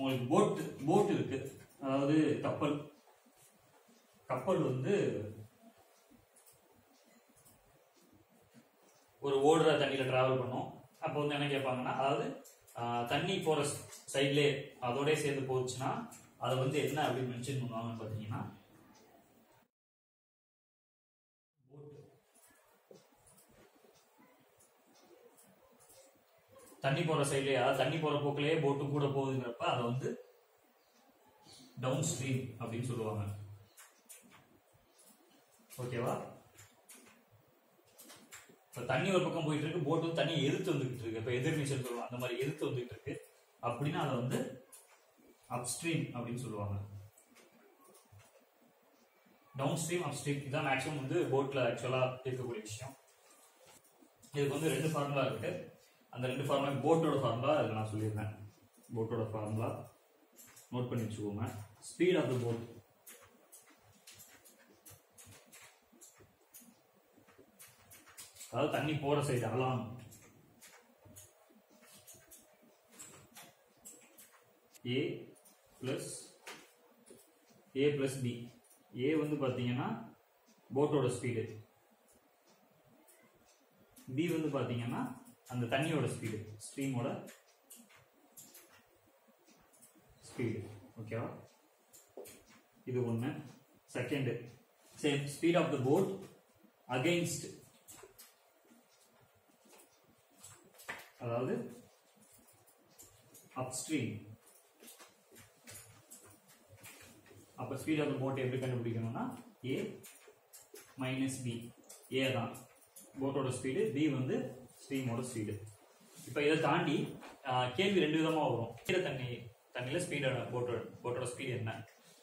உங்களுக்கு போட் இருக்கு, அதாவது கப்பல் வந்து ஒரு ஓடுற தண்ணியில டிராவல் பண்ணும். அப்போ வந்து என்ன கேட்பாங்கன்னா, அதாவது தண்ணி போற சைட்லேயே அதோட சேர்ந்து போச்சுன்னா அதை வந்து என்ன அப்படின்னு மென்ஷன் பண்ணுவாங்கன்னு பாத்தீங்கன்னா, தண்ணி போற சைட்லயே, அதாவது தண்ணி போற போக்கிலேயே போட்டு கூட போகுதுங்கிறப்ப அதை வந்து டவுன் ஸ்ட்ரீம் அப்படின்னு சொல்லுவாங்க. ஓகேவா? இப்ப தண்ணி ஒரு பக்கம் போயிட்டு இருக்கு, போட்டு வந்து தண்ணியை எதிர்த்து வந்துகிட்டு இருக்கு, இப்ப எதிர்நீச்சல் சொல்லுவாங்க, அந்த மாதிரி எதிர்த்து வந்துகிட்டு இருக்கு அப்படின்னா அதை வந்து அப்ஸ்ட்ரீம் அப்படின்னு சொல்லுவாங்க. டவுன் ஸ்ட்ரீம், அப்ஸ்ட்ரீம் இதான் மேக்ஸிமம் வந்து போட்ல ஆக்சுவலா இருக்கக்கூடிய விஷயம். இதுக்கு வந்து 2 ஃபார்முலா இருக்கு. அந்த 2 ஃபார்முலா, போட்டோட ஃபார்முலா அதுல நான் சொல்லியிருந்தேன். போட்டோட ஃபார்முலா நோட் பண்ணி வச்சுக்கோங்க. ஸ்பீட் ஆஃப் த போட், அதாவது தண்ணி போற சைடு அகலம், A plus B. A வந்து பாத்தீங்கன்னா போட்டோட ஸ்பீடு, B வந்து பாத்தீங்கன்னா அந்த தண்ணியோட ஸ்பீடு, ஸ்ட்ரீமோட ஸ்பீடு. ஓகேவா? இது ஒண்ணு. Second, same speed of the boat against, அதாவது அப்ஸ்ட்ரீம். அப்ப ஸ்பீட் ஆஃப் த போட் எப்படி கண்டுபிடிக்கணும்னா A மைனஸ் B. A தான் போட்டோட ஸ்பீடு, B வந்து ஸ்ட்ரீமோட ஸ்பீடு. இப்ப இதை தாண்டி கேள்வி 2 விதமா வரும். தண்ணியில ஸ்பீடோட போட்டோட ஸ்பீடு என்ன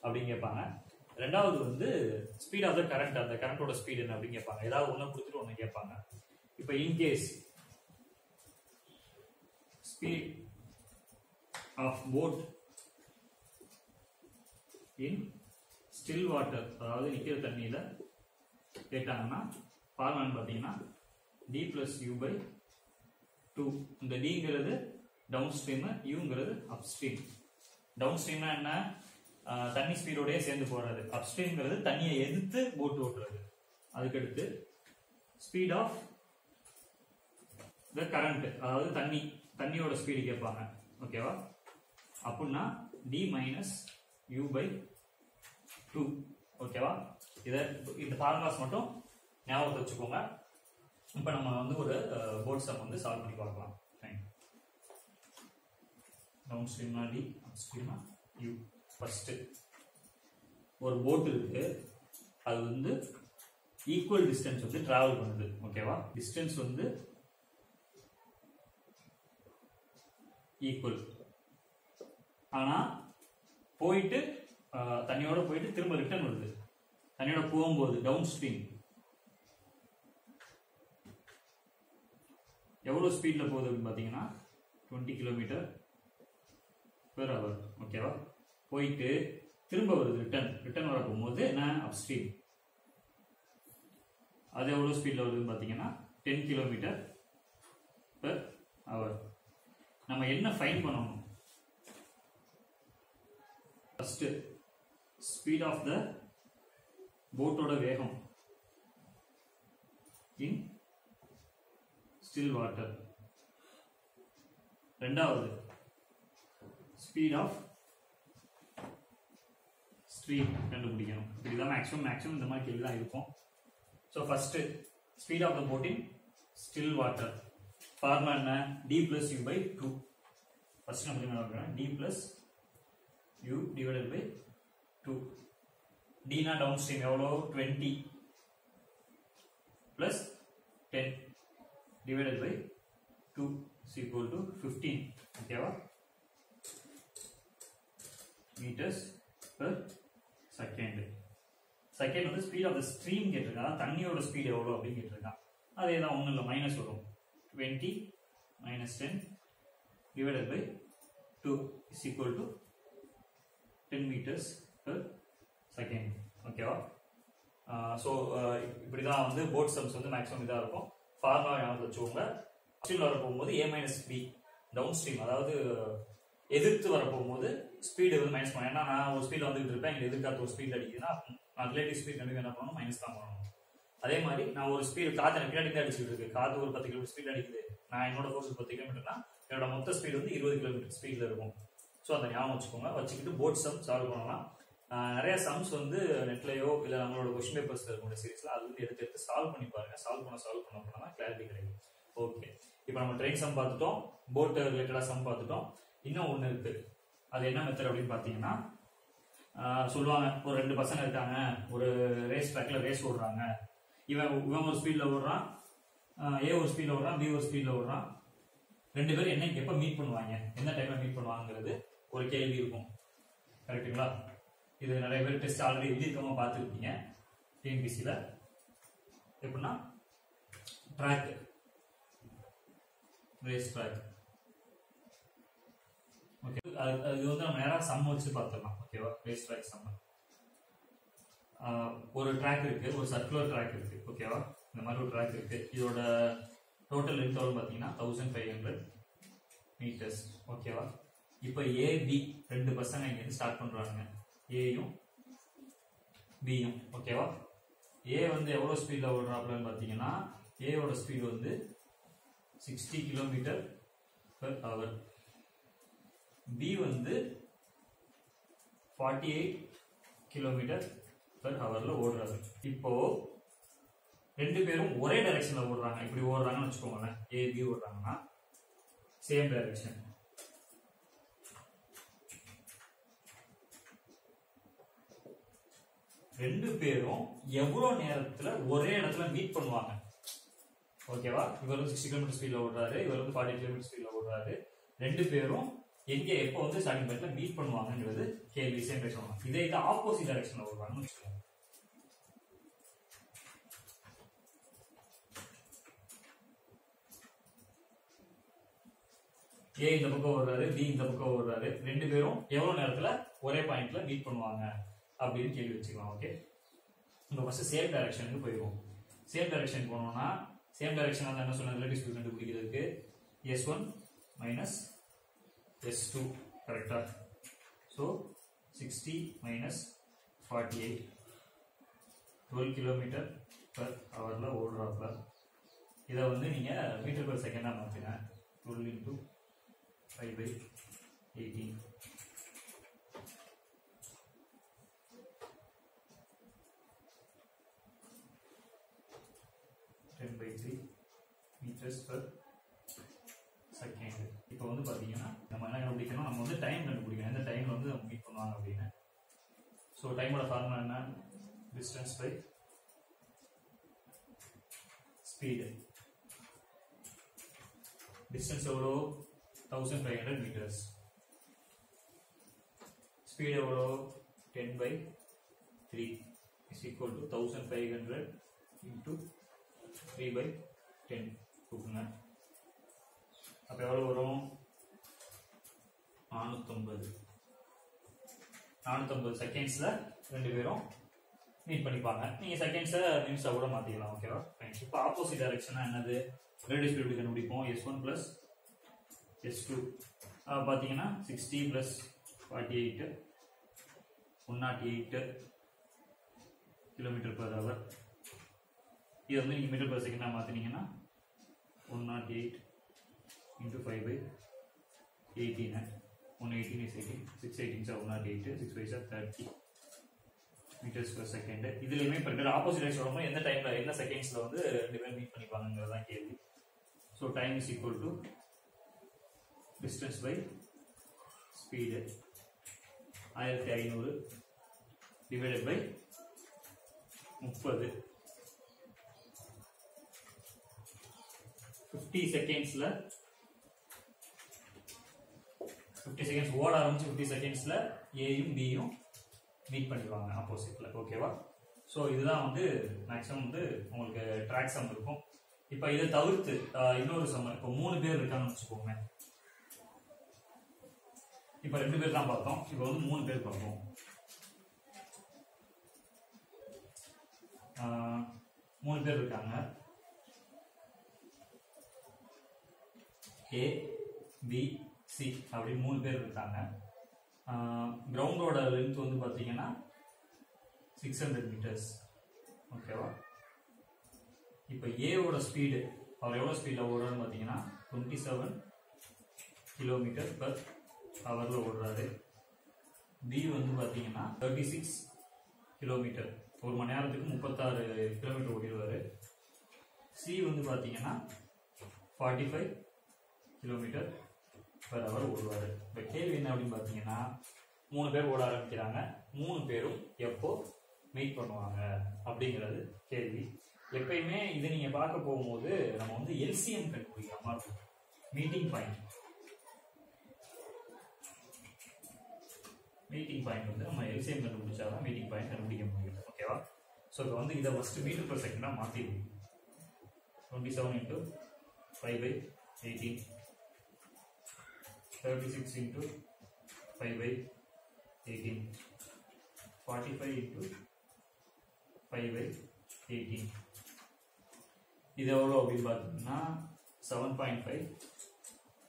அப்படின்னு கேட்பாங்க. ரெண்டாவது வந்து ஸ்பீட் ஆஃப் த கரண்ட், அந்த கரண்டோட ஸ்பீடு என்ன அப்படின்னு கேட்பாங்க. ஏதாவது ஒண்ணு கொடுத்துட்டு ஒண்ணு கேட்பாங்க. இப்ப in case speed of boat in still water, அதாவது நிக்கிற தண்ணியில கேட்டாங்கன்னா ஃபார்முலா பாத்தீங்கன்னா d plus u by 2. இந்த dங்கிறது டவுன் ஸ்ட்ரீம், uங்கிறது அப் ஸ்ட்ரீம். டவுன் ஸ்ட்ரீம்னா என்ன? தண்ணி ஸ்பீடோடய சேர்ந்து போறது. அப் ஸ்ட்ரீம்ங்கிறது தண்ணியை எதிர்த்து போட் ஓட்டுறது. அதுக்கடுத்து ஸ்பீட் ஆஃப் த கரண்ட், அதாவது தண்ணியோட ஸ்பீடு கேட்பாங்க. ஓகேவா? அப்படின்னா d minus u by 2. ஓகேவா? இந்த ஃபார்முலாஸ் மட்டும் ஞாபகத்தை வச்சுக்கோங்க. இப்ப நம்ம வந்து ஒரு போர்ட் சம் வந்து சால்வ் பண்ணி பார்க்கலாம். டவுன் ஸ்ட்ரீம்னா d, அப் ஸ்ட்ரீம்னா u. ஃபர்ஸ்ட் ஒரு போட் இருக்கு, அது வந்து ஈக்குவல் டிஸ்டன்ஸ் வந்து டிராவல் பண்ணுது. ஓகேவா? டிஸ்டன்ஸ் வந்து ஈக்குவல், ஆனா போயிட்டு தண்ணியோட போயிட்டு திரும்ப ரிட்டர்ன் வருது. தண்ணியோட போகும்போது டவுன் ஸ்ட்ரீம் எவ்வளவு ஸ்பீட்ல போகுது அப்படின்னு பாத்தீங்கன்னா 20 km/h. ஓகேவா? போயிட்டு திரும்ப வருது, ரிட்டர்ன் வர போகும்போது என்ன? அப் ஸ்ட்ரீம். அது எவ்வளவு ஸ்பீட்ல வருதுன்னு பாத்தீங்கன்னா 10 km/h. நம்ம என்ன ஃபைண்ட் பண்ணணும்? ஃபர்ஸ்ட் ஸ்பீட் ஆஃப் த போட்டோட வேகம் இன் ஸ்டில் வாட்டர். ரெண்டாவது ஸ்பீட் ஆஃப் ஸ்ட்ரீம் கண்டுபிடிக்கணும். இதுதான் மேக்ஸிமம் இந்த மாதிரி கேள்வி தான் இருக்கும். So first speed of the boat in still water. Formula என்ன? d plus u by 2. ஃபர்ஸ்ட் நம்ம என்ன பண்றோம்? d plus u divided by 2. d னா டவுன் ஸ்ட்ரீம் எவ்வளோ? 20 plus 10 divided by 2 is equal to 15. ஓகேவா? meters per second. செகண்ட் வந்து speed of the stream கேட்டிருக்கான். தண்ணியோட ஸ்பீட் எவ்வளோ அப்படின்னு கேட்டிருக்கான். அதே தான், ஒன்றும் இல்லை, மைனஸ் வரும். 20 minus 10 divided by 2 is equal to 10 meters per second. ஓகேவா? ஸோ இப்படிதான் வந்து போட் சம்ஸ் வந்து மேக்ஸிமம் இதாக இருக்கும். ஃபார்முலா ஞாபகம் வச்சுக்கோங்க. ஸ்ட்ரீம்ல வர போகும்போது a minus b downstream, அதாவது எதிர்த்து வர போகும்போது ஸ்பீடு வந்து மைனஸ் பண்ணணும். ஏன்னா நான் ஒரு ஸ்பீட்ல வந்துட்டு இருப்பேன், எனக்கு எதிர்காத்து ஒரு ஸ்பீட்ல அடிக்குதுன்னா நான் ரிலேட்டிவ் ஸ்பீட் கண்டிப்பா என்ன பண்ணணும், மைனஸ் தான் பண்ணணும். அதே மாதிரி நான் ஒரு ஸ்பீடு காத்து எனக்கு பின்னாடி அடிச்சுட்டு இருக்கு, காத்து ஒரு 10 கிலோமீட்டர் ஸ்பீட் அடிக்குது, நான் என்னோட ஃபோர்ஸ் 10 கிலோமீட்டர்னா என்னோட மொத்த ஸ்பீடு வந்து 20 கிலோமீட்டர் ஸ்பீட்ல இருக்கும். ஸோ அதை ஞாபகம் வச்சுக்கோங்க. வச்சுக்கிட்டு போர்ட் சம் சால்வ் பண்ணலாம். நிறைய சம்ஸ் வந்து நெட்லயோ இல்லை நம்மளோட கொஸ்டின் பேப்பர்ஸ்ல இருக்கக்கூடிய சீரீஸ்ல அது வந்து எடுத்து சால்வ் பண்ணி பாருங்க. சால்வ் பண்ண கிளாரிட்டி கிடைக்கும். ஓகே, இப்போ நம்ம ட்ரெயின் சம் பார்த்துட்டோம், போட் ரிலேட்டடா சம் பார்த்துட்டோம். இன்னும் ஒன்று இருக்கு, அது என்ன மெத்தட் அப்படின்னு பார்த்தீங்கன்னா, சொல்லுவாங்க ஒரு 2 பசங்க இருக்காங்க, ஒரு ரேஸ் ட்ராக்ல ரேஸ் ஓடுறாங்க, இவன் ஒரு ஸ்பீட்ல ஓடுறான், ஏ ஒரு ஸ்பீட்ல ஓடுறான், பி ஒரு ஸ்பீட்ல ஓடுறான். 2 பேரும் என்னைக்கு எப்ப மீட் பண்ணுவாங்க, என்ன டைம்ல மீட் பண்ணுவாங்கிறது ஒரு கேள்வி இருக்கும். கரெக்டுங்களா? இது நிறைய பேர் டெஸ்ட் ஆல்ரெடி எழுதிருக்கமா பார்த்துருக்கீங்க டிஎன்பிசில. எப்படின்னா ட்ராக், ரேஸ் ட்ராக். ஓகே, அது வந்து நம்ம நேரா சம் வச்சு பார்த்துடலாம். ஓகேவா? Race track sum. ஒரு ட்ராக் இருக்கு, ஒரு சர்க்குலர் ட்ராக் இருக்கு. ஓகேவா? இந்த மாதிரி ஒரு ட்ராக் இருக்கு. இதோட டோட்டல் லென்த் எவ்வளவு பார்த்தீங்கன்னா 1500 மீட்டர்ஸ். ஓகேவா? இப்போ ஏ பி 2 பசங்க இங்க இருந்து ஸ்டார்ட் பண்றாங்க, ஏயும் பியும். ஓகேவா? ஏ வந்து எவ்வளவு ஸ்பீட்ல ஓடுறாப்லன்னு பார்த்தீங்கன்னா, ஏயோட ஸ்பீடு வந்து 60 கிலோமீட்டர் பெர் ஹவர், பி வந்து 48 கிலோமீட்டர் பெர் ஹவர்ல ஓடுறாரு. இப்போ 2 பேரும் ஒரே டைரக்ஷன்ல ஓடுறாங்க. இப்படி ஓடுறாங்கன்னு வச்சுக்கோங்களேன், ஏ பி ஓடுறாங்கன்னா சேம் டைரக்ஷன். ரெண்டு பேரும் எவ்வளவு நேரத்துல ஒரே இடத்துல மீட் பண்ணுவாங்க? ஓகேவா? இவர் வந்து 60 கிலோமீட்டர் ஸ்பீட்ல ஓடுறாரு, இவர் வந்து 40 கிலோமீட்டர் ஸ்பீட்ல ஓடுறாரு. 2 பேரும் எங்க எப்போ வந்து ஸ்டார்டிங் பாயிண்ட்ல மீட் பண்ணுவாங்கன்றது கேள்வி. Same direction. இதே இது ஆப்போசிட் டைரக்ஷன்ல ஓடுறாங்கன்னு வச்சுக்கோங்க. ஏ இந்த பக்கம் ஓடுறாரு, பி இந்த பக்கம் ஓடுறாரு. 2 பேரும் எவ்வளவு நேரத்துல ஒரே பாயிண்ட்ல மீட் பண்ணுவாங்க அப்படின்னு கேள்வி வச்சுக்கலாம். ஓகே, நம்ம ஃபர்ஸ்ட் சேம் டைரக்ஷனுக்கு போயிடுவோம். சேம் டைரக்ஷன் போனோம்னா, சேம் டைரக்ஷன் வந்து என்ன சொன்ன ரிலேட்டிவ் ஸ்பீட் கண்டுபிடிக்கிறதுக்கு S1 மைனஸ் S2. கரெக்டா? ஸோ 60 மைனஸ் 48 12 கிலோமீட்டர் பர் ஹவர்ல ஓடுறாப்ல. இதை வந்து நீங்க மீட்டர் பர் செகண்டா மாத்துங்க. 12 into 5/18. meters per second. இப்போ வந்து பாத்தீங்கன்னா நம்ம என்ன கண்டுபிடிக்கணும், நம்ம வந்து டைம் கண்டுபிடிக்கணும், எந்த டைம்ல வந்து நம்ம மீட் பண்ணுவாங்க அப்படின்னு. ஸோ டைமோட ஃபார்முலா என்ன? Distance by speed. டிஸ்டன்ஸ் எவ்வளோ? 1500 meters. ஸ்பீடு எவ்வளோ? 10/3 is equal to 1500 into 3/10 கூப்புங்க. அப்ப எவ்வளவு வரும்? 450 செகண்ட்ஸ்ல 2 பேரும் மீட் பண்ணிப்பாங்க. நீங்க செகண்ட்ஸை மினிட்ஸா கூட மாத்திக்கலாம். ஓகேவா? இப்போ ஆப்போசிட் டைரக்ஷனா என்னது? ரேடியஸ் ஸ்பீடு கண்டுபிடிப்போம். S1 plus S2 பாத்தீங்கன்னா 60 plus 48 108 கிலோமீட்டர் பர் ஹவர். இது வந்து நீங்க metre per செகண்டா மாத்தினீங்கன்னா 108 into 5/18. 118 is 18. 6 18s are 108. 6 5s are 30 meters per second. இதுலயுமே இப்போ ஆப்போசிட் டைரக்ஷன் வரும்போது எந்த டைம்ல என்ன செகண்ட்ஸ்ல வந்து 2 பேர் மீட் பண்ணிப்பாங்கங்கிறது தான் கேள்வி. So time is equal to distance by speed 1500 divided by 30. 50 செகண்ட்ஸ்ல 50 செகண்ட்ஸ் ஓட ஆரம்பிச்சு 50 செகண்ட்ஸ்ல ஏயும் பியும் மீட் பண்ணிடுவாங்க ஆப்போசிட்ல. ஓகேவா? ஸோ இதுதான் வந்து மேக்ஸிமம் வந்து உங்களுக்கு ட்ராக் சம் இருக்கும். இப்போ இதை தவிர்த்து இன்னொரு சம், இப்போ 3 பேர் இருக்காங்கன்னு வச்சுக்கோங்க. இப்போ 2 பேர் தான் பார்த்தோம், இப்போ வந்து 3 பேர் பார்ப்போம். 3 பேர் இருக்காங்க. A B C சி அப்படின்னு 3 பேர் இருக்காங்க. கிரவுண்டோட லென்த் வந்து பார்த்தீங்கன்னா 600 மீட்டர்ஸ். ஓகேவா? இப்போ ஏவோட ஸ்பீடு, அவர் எவ்வளோ ஸ்பீடில் ஓடுறாருன்னு பார்த்தீங்கன்னா 27 கிலோமீட்டர் பர் ஹவரில் ஓடுறாரு. பி வந்து பார்த்தீங்கன்னா 36 கிலோமீட்டர், ஒரு மணி நேரத்துக்கு 36 கிலோமீட்டர் ஓடிடுவார். சி வந்து பார்த்தீங்கன்னா 45 கிலோமீட்டர் பர் ஹவர் ஓடுவார். இப்போ கேள்வி என்ன அப்படின்னு பார்த்தீங்கன்னா 3 பேர் ஓட ஆரம்பிக்கிறாங்க, 3 பேரும் எப்போ மீட் பண்ணுவாங்க அப்படிங்கிறது கேள்வி. எப்பயுமே இது நீங்க பார்க்க போகும்போது நம்ம வந்து எல்சிஎம் கண்டுபிடிக்கிற மாதிரி இருக்கும். மீட்டிங் பாயிண்ட் வந்து நம்ம எல்சிஎம் கண்டுபிடிச்சாதான் மீட்டிங் பாயிண்ட் கண்டுபிடிக்க முடியும். ஓகேவா? ஸோ இப்போ வந்து இதை ஃபர்ஸ்ட் மீட்டர் பர் செகண்டா மாற்றிடுவோம். 27 × 5/18, 36 × 5/18, 45 × 5/18. இது எவ்வளோ அப்படின்னு பார்த்தீங்கன்னா 7.5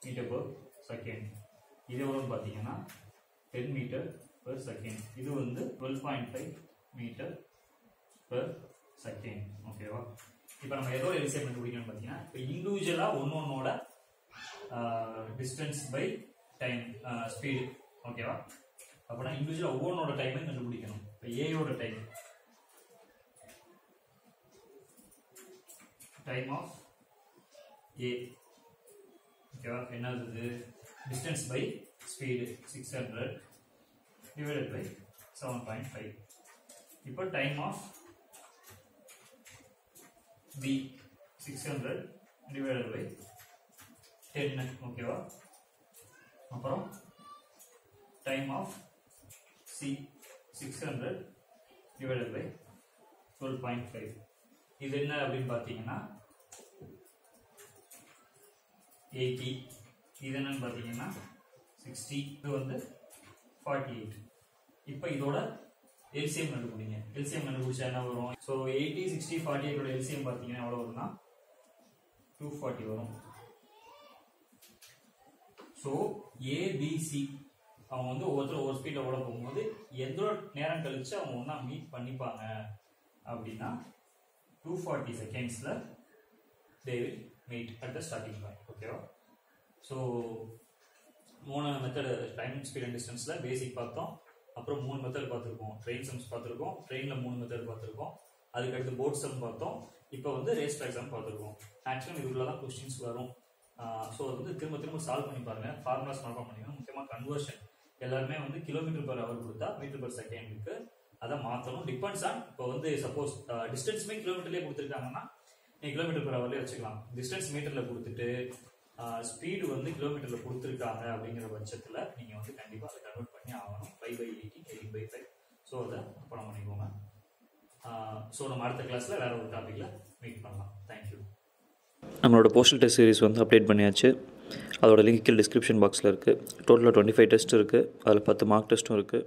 மீட்டர் பர் செகண்ட். இது எவ்வளோன்னு பார்த்தீங்கன்னா 10 மீட்டர் பர் செகண்ட். இது வந்து 12.5 மீட்டர் பர் செகண்ட். ஓகேவா? இப்போ நம்ம எதோ எல்சிஎம் கண்டுபிடிக்கணும்னு பார்த்தீங்கன்னா இப்போ இண்டிவிஜுவலாக ஒன்னொன்னோட டிஸ்டன்ஸ் பை டைம் ஸ்பீடு. ஓகேவா? அப்படின்னா இண்டிவிஜுவலாக ஒவ்வொன்னோட டைமை கண்டுபிடிக்கணும். இப்போ ஏயோட டைம் ஆஃப் ஏ. ஓகேவா? என்னது? Distance by speed 600 divided by 7.5. இப்போ time of B 600 divided by 10. ஓகேவா? அப்புறம் time of C 600 divided by 12.5. இது என்ன அப்படின்னு பார்த்தீங்கன்னா 80. இது என்னன்னு பார்த்தீங்கன்னா 60. இது வந்து 48. இப்போ இதோட எல்சிஎம் கண்டுபிடிங்க. எல்சிஎம் கண்டுபிடிச்சா என்ன வரும்? ஸோ 80, 60, 48 எல்சிஎம் பார்த்தீங்கன்னா எவ்வளோ வரும்னா 240 வரும். ஸோ ஏபிசி அவங்க வந்து ஒவ்வொருத்தரும் ஒவ்வொரு ஸ்பீடில் ஓட போகும்போது எவ்வளோ நேரம் கழிச்சு அவங்க ஒன்றா மீட் பண்ணிப்பாங்க அப்படின்னா 240 செகண்ட்ஸில் they will meet at the starting point. ஓகேவா? So 3 method time, speed and டிஸ்டன்ஸில் பேசிக் பார்த்தோம். அப்புறம் 3 மெத்தட் பார்த்துருக்கோம். ட்ரெயின் சம்ஸ் பார்த்துருக்கோம், ட்ரெயினில் 3 மெத்தட் பார்த்துருக்கோம். அதுக்கடுத்து போட் சம் பார்த்தோம். இப்போ வந்து ரேஸ் ட்ராக் சம் பார்த்துருக்கோம். மேக்ஸிமம் இதுக்குள்ள தான் கொஸ்டின்ஸ் வரும். ஸோ அது வந்து திரும்ப சால்வ் பண்ணி பாருங்க. ஃபார்முலாஸ் மறக்காம பண்ணிக்கணும். முக்கியமாக கன்வர்ஷன் எல்லாருமே வந்து கிலோமீட்டர் பர் ஹவர் கொடுத்தா மீட்டர் பர் செகண்டுக்கு அதை மாற்றணும். டிபெண்ட்ஸ் ஆன் இப்போ வந்து சப்போஸ் டிஸ்டன்ஸுமே கிலோமீட்டர்லேயே கொடுத்துருக்காங்கன்னா நீங்கள் கிலோமீட்டர் பர் ஹவர்லேயே வச்சுக்கலாம். டிஸ்டன்ஸ் மீட்டரில் கொடுத்துட்டு ஸ்பீடு வந்து கிலோமீட்டரில் கொடுத்துருக்காங்க அப்படிங்கிற பட்சத்தில் நீங்கள் வந்து கண்டிப்பாக அதை கன்வெர்ட் பண்ணி ஆகணும். 5/18, 18/5. ஸோ அதை பணம் பண்ணிக்கோங்க. ஸோ நம்ம அடுத்த கிளாஸில் வேற ஒரு டாப்பிக்கில் மீட் பண்ணலாம். தேங்க்யூ. நம்மளோட போஸ்டல் டெஸ்ட் சீரிஸ் வந்து அப்டேட் பண்ணியாச்சு. அதோட லிங்க் கீழே டிஸ்கிரிப்ஷன் பாக்ஸில் இருக்குது. டோட்டலாக 25 டெஸ்ட் இருக்குது. அதில் 10 மார்க் டெஸ்ட்டும் இருக்குது.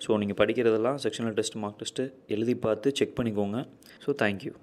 ஸோ நீங்கள் படிக்கிறதெல்லாம் செக்ஷனல் டெஸ்ட், மார்க் டெஸ்ட்டு எழுதி பார்த்து செக் பண்ணிக்கோங்க. So thank you.